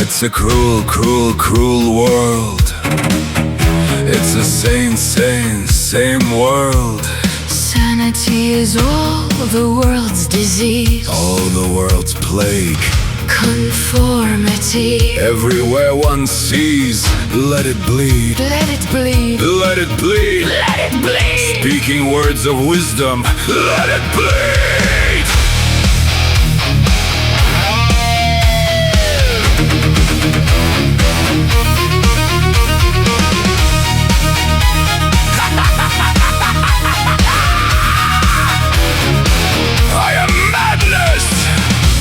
It's a cruel, cruel, cruel world. It's the same world. Sanity is all the world's disease, all the world's plague. Conformity. Everywhere one sees, let it bleed. Let it bleed. Let it bleed. Let it bleed. Speaking words of wisdom, let it bleed. I am madness.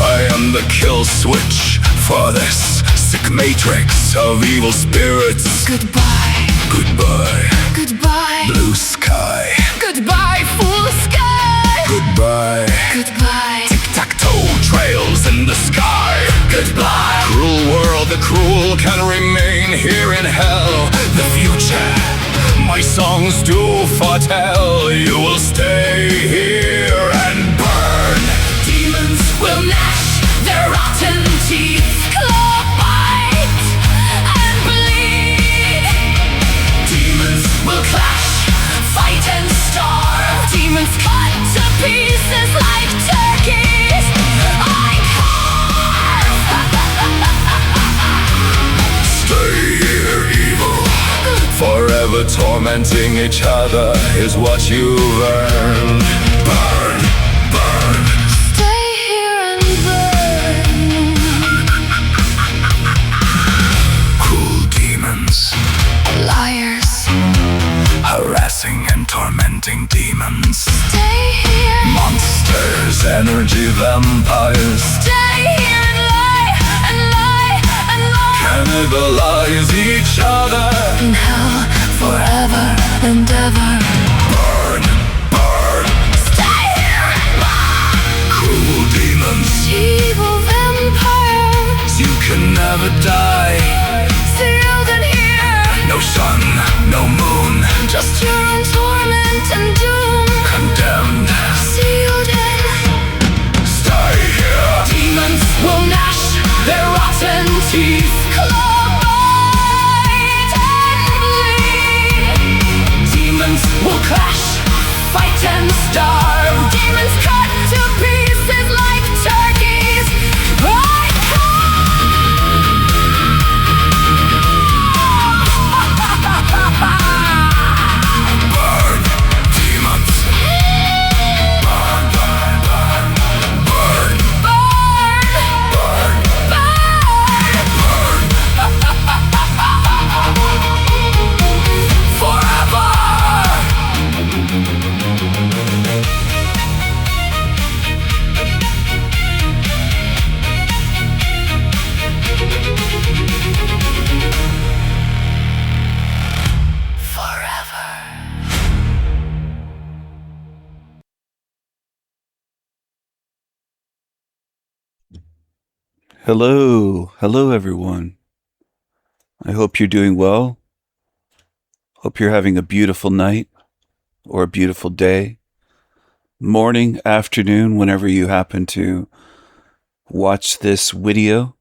I am the kill switch for this sick matrix of evil spirits. Goodbye. Goodbye. Goodbye. Blue sky. Goodbye, full sky. Goodbye. Goodbye. Tic-tac-toe trails in the sky. Goodbye. Cruel world, the cruel can remain here in hell. The future, my songs do foretell. You will stay here and burn. Demons will gnash their rotten teeth, claw, bite, and bleed. Demons will clash, fight and starve. Demons cut to pieces like turkeys. I carve. Stay here, evil. Forever tormenting each other is what you've earned. Burn, burn. Stay here and burn. Cruel demons. Liars. Harassing and tormenting demons. Stay here. Monsters, energy vampires. Stay here and lie and lie and lie. Cannibalize each other. In hell forever and ever. Burn, burn. Stay here and burn. Cruel demons. Evil vampires. You can never die. Sealed in here. No sun, no moon. Just your own torment and doom. Condemned. Sealed in. Stay here. Demons will gnash their rotten teeth. Claw, bite, and bleed. Demons will clash, fight and starve. Demons cut to pieces like turkeys. I Burn, demons. Burn, burn, burn. Burn, burn, forever. Hello everyone. I hope you're doing well. Hope you're having a beautiful night or a beautiful day, morning, afternoon, whenever you happen to watch this video.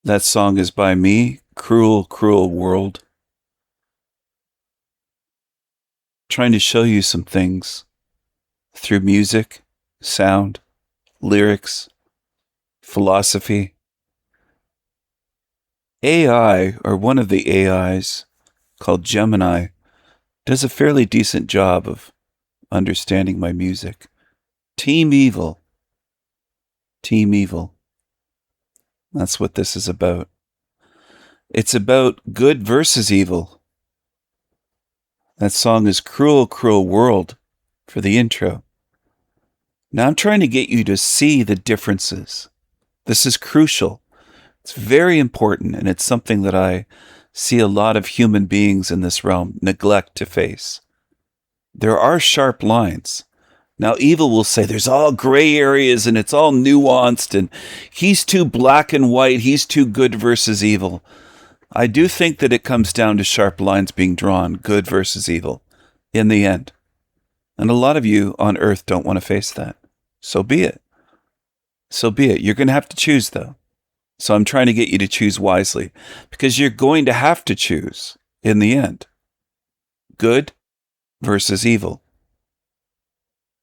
That song is by me, Cruel, Cruel World. Trying to show you some things through music, sound, lyrics, philosophy. AI, or one of the AIs, called Gemini, does a fairly decent job of understanding my music. Team Evil. Team Evil. That's what this is about. It's about good versus evil. That song is Cruel, Cruel World for the intro. Now I'm trying to get you to see the differences. This is crucial. It's very important, and it's something that I see a lot of human beings in this realm neglect to face. There are sharp lines. Now, evil will say there's all gray areas and it's all nuanced and he's too black and white, he's too good versus evil. I do think that it comes down to sharp lines being drawn, good versus evil, in the end. And a lot of you on Earth don't want to face that. So be it. So be it. You're going to have to choose, though. So I'm trying to get you to choose wisely, because you're going to have to choose in the end. Good versus evil.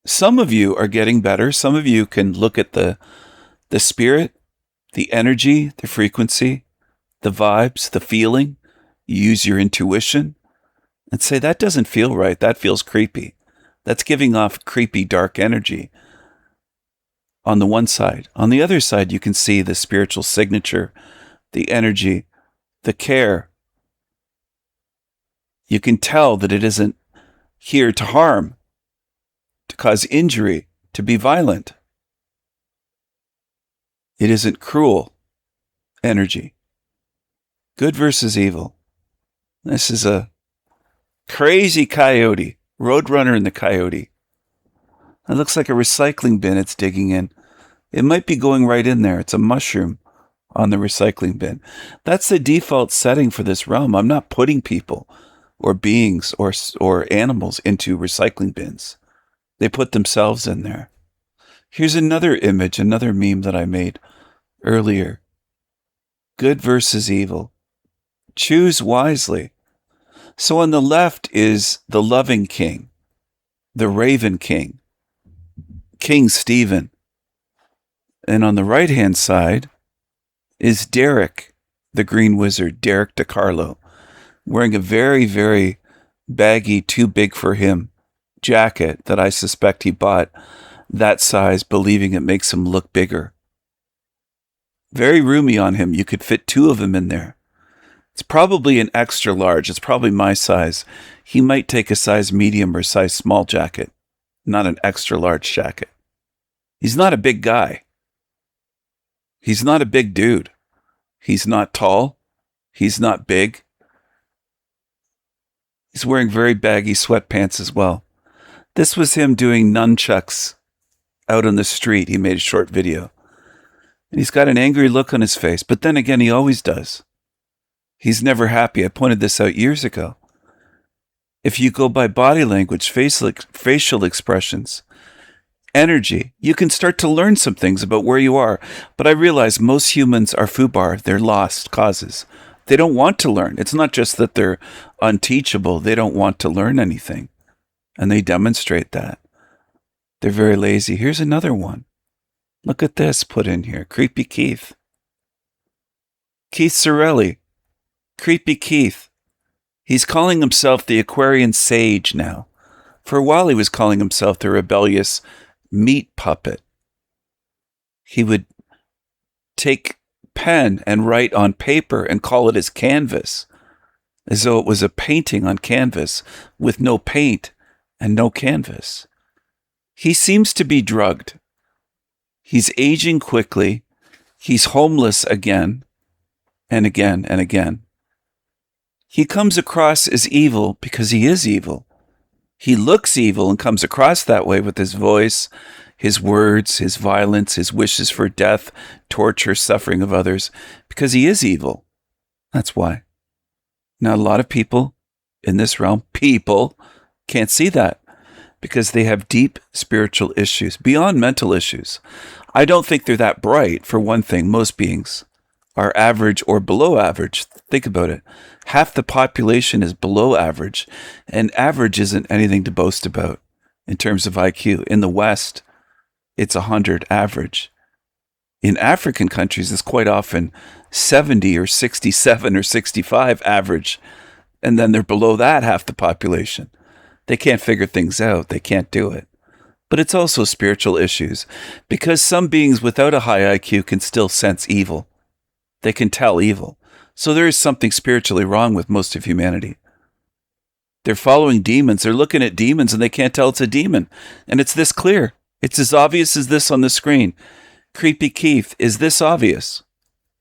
Some of you are getting better. Some of you can look at the spirit, the energy, the frequency, the vibes, the feeling. You use your intuition and say, that doesn't feel right. That feels creepy. That's giving off creepy, dark energy. On the one side. On the other side, you can see the spiritual signature, the energy, the care. You can tell that it isn't here to harm, to cause injury, to be violent. It isn't cruel energy. Good versus evil. This is a crazy coyote, roadrunner in the coyote. It looks like a recycling bin it's digging in. It might be going right in there. It's a mushroom on the recycling bin. That's the default setting for this realm. I'm not putting people or beings or animals into recycling bins. They put themselves in there. Here's another image, another meme that I made earlier. Good versus evil. Choose wisely. So on the left is the loving king, the raven king, King Stephen. And on the right-hand side is Derek, the green wizard, Derek DiCarlo, wearing a very, very baggy, too big for him jacket that I suspect he bought that size, believing it makes him look bigger. Very roomy on him. You could fit two of them in there. It's probably an extra large. It's probably my size. He might take a size medium or size small jacket, not an extra large jacket. He's not a big guy. He's not a big dude. He's not tall. He's not big. He's wearing very baggy sweatpants as well. This was him doing nunchucks out on the street. He made a short video. And he's got an angry look on his face, but then again, he always does. He's never happy. I pointed this out years ago. If you go by body language, facial expressions, energy, you can start to learn some things about where you are. But I realize most humans are foobar. They're lost causes. They don't want to learn. It's not just that they're unteachable. They don't want to learn anything. And they demonstrate that. They're very lazy. Here's another one. Look at this put in here. Creepy Keith. Keith Sorelli. Creepy Keith. He's calling himself the Aquarian Sage now. For a while he was calling himself the rebellious meat puppet. He would take pen and write on paper and call it his canvas, as though it was a painting on canvas with no paint and no canvas. He seems to be drugged. He's aging quickly. He's homeless again and again and again. He comes across as evil because he is evil. He looks evil and comes across that way with his voice, his words, his violence, his wishes for death, torture, suffering of others, because he is evil. That's why. Now, a lot of people in this realm, can't see that because they have deep spiritual issues, beyond mental issues. I don't think they're that bright, for one thing. Most beings are average or below average. Think about it. Half the population is below average, and average isn't anything to boast about in terms of IQ. In the West, it's 100 average. In African countries, it's quite often 70 or 67 or 65 average, and then they're below that half the population. They can't figure things out. They can't do it. But it's also spiritual issues, because some beings without a high IQ can still sense evil. They can tell evil. So there is something spiritually wrong with most of humanity. They're following demons. They're looking at demons and they can't tell it's a demon. And it's this clear. It's as obvious as this on the screen. Creepy Keith is this obvious.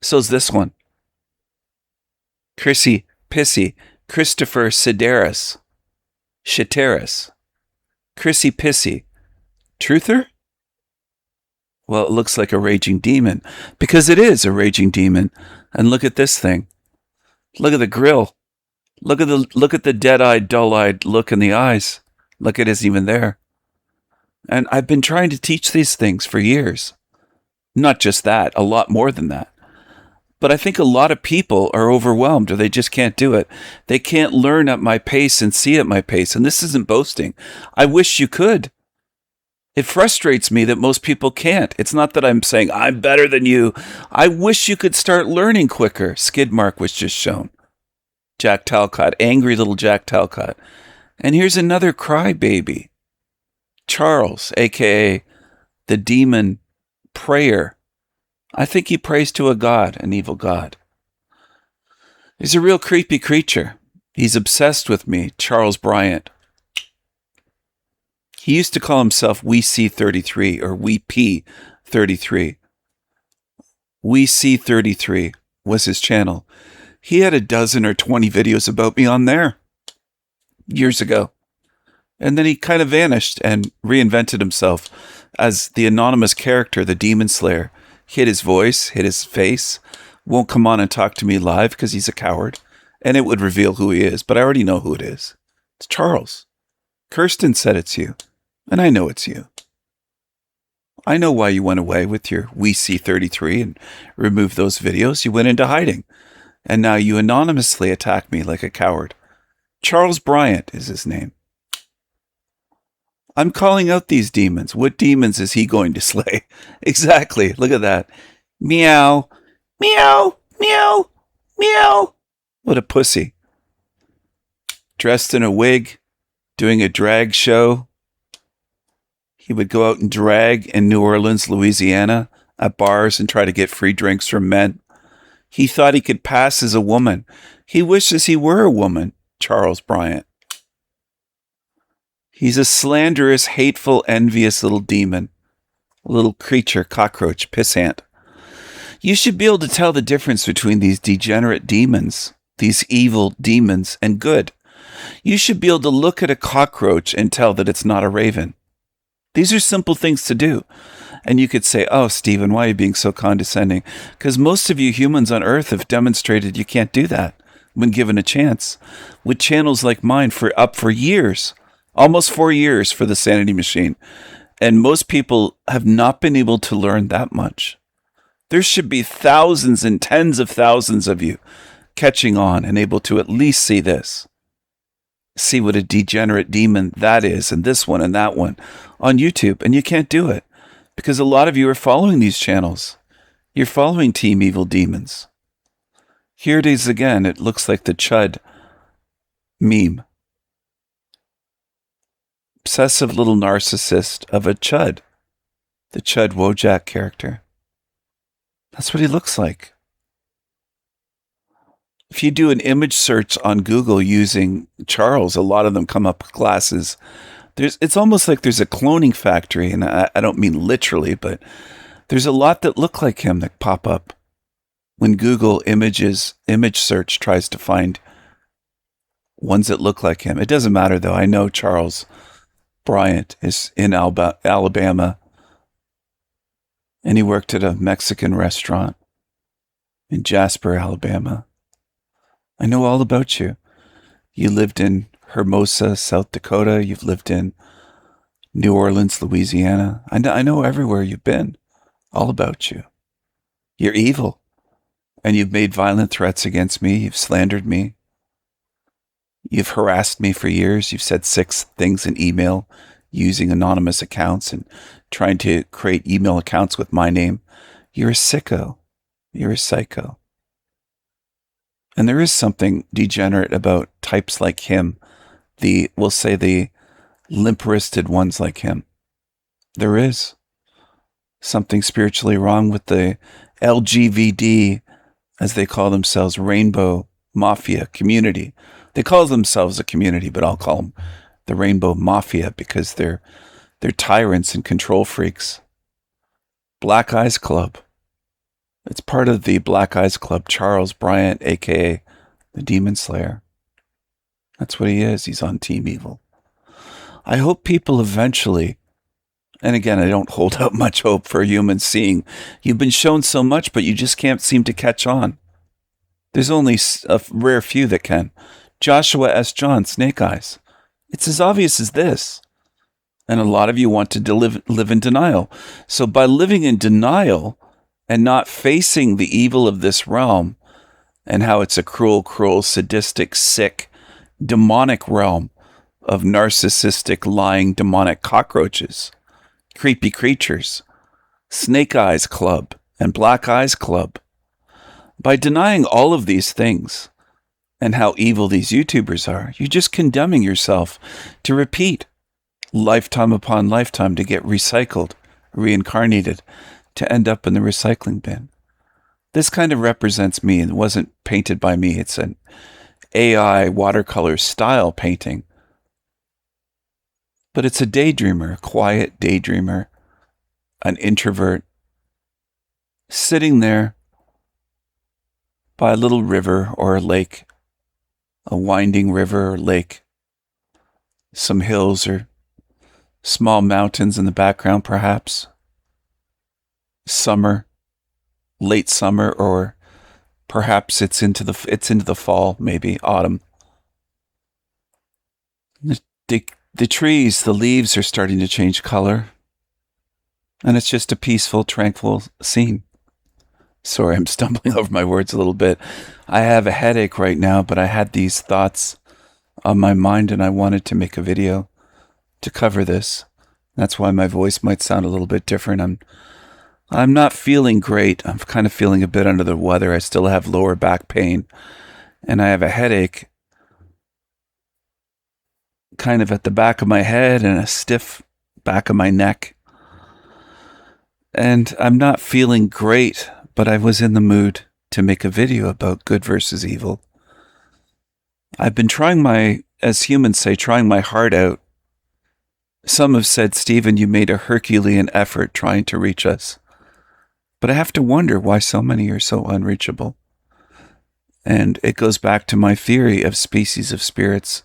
So's this one. Chrissy Pissy. Christopher Sideris. Shiteris. Chrissy Pissy. Truther? Well, it looks like a raging demon, because it is a raging demon. And look at this thing. Look at the grill. Look at the dead-eyed, dull-eyed look in the eyes. Look, it isn't even there. And I've been trying to teach these things for years. Not just that, a lot more than that. But I think a lot of people are overwhelmed or they just can't do it. They can't learn at my pace and see at my pace. And this isn't boasting. I wish you could. It frustrates me that most people can't. It's not that I'm saying I'm better than you. I wish you could start learning quicker. Skid mark was just shown. Jack Talcott, angry little Jack Talcott. And here's another crybaby. Charles, a.k.a. the demon prayer. I think he prays to a god, an evil god. He's a real creepy creature. He's obsessed with me, Charles Bryant. He used to call himself We See 33 or We P 33. We See 33 was his channel. He had a dozen or 20 videos about me on there years ago. And then he kind of vanished and reinvented himself as the anonymous character, the Demon Slayer. Hid his voice, hid his face, won't come on and talk to me live because he's a coward, and it would reveal who he is, but I already know who it is. It's Charles. Kirsten said it's you, and I know it's you. I know why you went away with your We See 33 and removed those videos. You went into hiding, and now you anonymously attack me like a coward. Charles Bryant is his name. I'm calling out these demons. What demons is he going to slay? Exactly. Look at that. Meow. Meow. Meow. Meow. What a pussy. Dressed in a wig, doing a drag show. He would go out and drag in New Orleans, Louisiana, at bars and try to get free drinks from men. He thought he could pass as a woman. He wishes he were a woman, Charles Bryant. He's a slanderous, hateful, envious little demon. A little creature, cockroach, pissant. You should be able to tell the difference between these degenerate demons, these evil demons, and good. You should be able to look at a cockroach and tell that it's not a raven. These are simple things to do. And you could say, oh, Stephen, why are you being so condescending? Because most of you humans on Earth have demonstrated you can't do that when given a chance. With channels like mine for years. Almost 4 years for the Sanity Machine. And most people have not been able to learn that much. There should be thousands and tens of thousands of you catching on and able to at least see this. See what a degenerate demon that is, and this one and that one on YouTube. And you can't do it because a lot of you are following these channels. You're following Team Evil Demons. Here it is again. It looks like the Chud meme. Obsessive little narcissist of a Chud. The Chud Wojak character. That's what he looks like. If you do an image search on Google using Charles, a lot of them come up with glasses. It's almost like there's a cloning factory, and I don't mean literally, but there's a lot that look like him that pop up when Google image search tries to find ones that look like him. It doesn't matter, though. I know Charles Bryant is in Alabama, and he worked at a Mexican restaurant in Jasper, Alabama. I know all about you. You lived in Hermosa, South Dakota. You've lived in New Orleans, Louisiana. I know everywhere you've been. All about you. You're evil, and you've made violent threats against me. You've slandered me. You've harassed me for years. You've said 6 things in email using anonymous accounts and trying to create email accounts with my name. You're a sicko. You're a psycho. And there is something degenerate about types like him. We'll say the limp-wristed ones like him. There is something spiritually wrong with the LGBT, as they call themselves, Rainbow Mafia community. They call themselves a community, but I'll call them the Rainbow Mafia because they're tyrants and control freaks. Black Eyes Club. It's part of the Black Eyes Club. Charles Bryant, a.k.a. the Demon Slayer. That's what he is. He's on Team Evil. I hope people eventually, and again, I don't hold out much hope for humans seeing. You've been shown so much, but you just can't seem to catch on. There's only a rare few that can. Joshua S. John, Snake Eyes. It's as obvious as this. And a lot of you want to live in denial. So by living in denial and not facing the evil of this realm and how it's a cruel, sadistic, sick, demonic realm of narcissistic, lying, demonic cockroaches, creepy creatures, Snake Eyes Club, and Black Eyes Club. By denying all of these things and how evil these YouTubers are, you're just condemning yourself to repeat lifetime upon lifetime, to get recycled, reincarnated, to end up in the recycling bin. This kind of represents me, and it wasn't painted by me. It's an AI watercolor style painting. But it's a daydreamer, a quiet daydreamer, an introvert, sitting there by a little river or a lake, a winding river or lake, some hills or small mountains in the background, perhaps. Summer, late summer, or perhaps it's into the fall, maybe autumn. The trees, the leaves are starting to change color. And it's just a peaceful, tranquil scene. Sorry, I'm stumbling over my words a little bit. I have a headache right now, but I had these thoughts on my mind and I wanted to make a video to cover this. That's why my voice might sound a little bit different. I'm not feeling great. I'm kind of feeling a bit under the weather. I still have lower back pain and I have a headache kind of at the back of my head and a stiff back of my neck. And I'm not feeling great, but I was in the mood to make a video about good versus evil. I've been as humans say, trying my heart out. Some have said, Stephen, you made a Herculean effort trying to reach us. But I have to wonder why so many are so unreachable. And it goes back to my theory of species of spirits,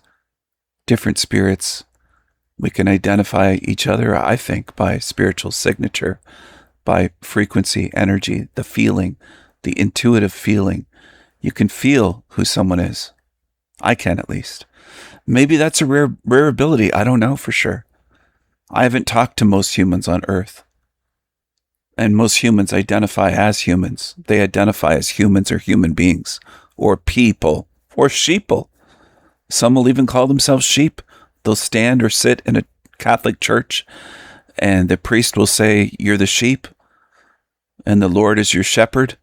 different spirits. We can identify each other, I think, by spiritual signature, by frequency, energy, the feeling, the intuitive feeling. You can feel who someone is. I can, at least. Maybe that's a rare ability. I don't know for sure. I haven't talked to most humans on Earth. And most humans identify as humans. They identify as humans or human beings, or people, or sheeple. Some will even call themselves sheep. They'll stand or sit in a Catholic church, and the priest will say, you're the sheep, and the Lord is your shepherd,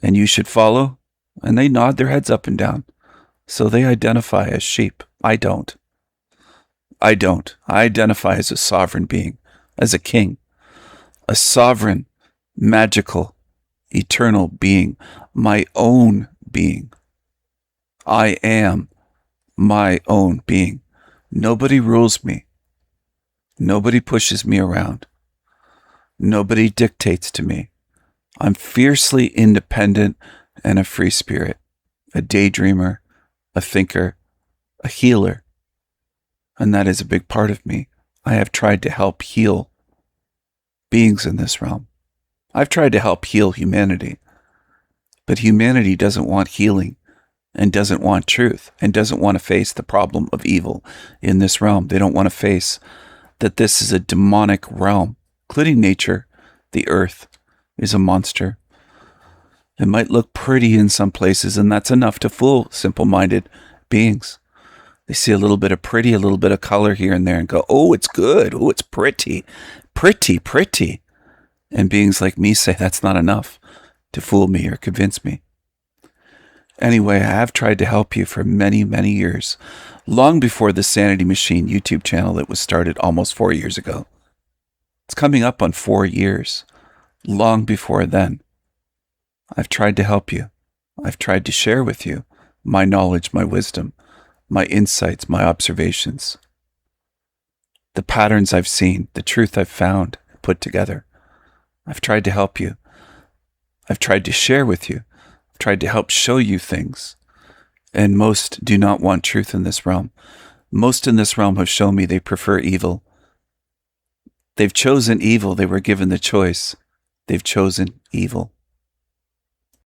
and you should follow. And they nod their heads up and down. So they identify as sheep. I don't. I identify as a sovereign being, as a king, a sovereign, magical, eternal being, my own being. I am my own being. Nobody rules me. Nobody pushes me around. Nobody dictates to me. I'm fiercely independent and a free spirit, a daydreamer, a thinker, a healer. And that is a big part of me. I have tried to help heal beings in this realm. I've tried to help heal humanity. But humanity doesn't want healing and doesn't want truth and doesn't want to face the problem of evil in this realm. They don't want to face that this is a demonic realm, including nature. The earth is a monster. It might look pretty in some places, and that's enough to fool simple-minded beings. They see a little bit of pretty, a little bit of color here and there and go, oh, it's good. Oh, it's pretty. Pretty, pretty. And beings like me say that's not enough to fool me or convince me. Anyway, I have tried to help you for many, many years. Long before the Sanity Machine YouTube channel that was started almost 4 years ago. It's coming up on 4 years. Long before then. I've tried to help you. I've tried to share with you my knowledge, my wisdom, my insights, my observations, the patterns I've seen, the truth I've found, put together. I've tried to help you. I've tried to share with you. I've tried to help show you things. And most do not want truth in this realm. Most in this realm have shown me they prefer evil. They've chosen evil. They were given the choice. They've chosen evil.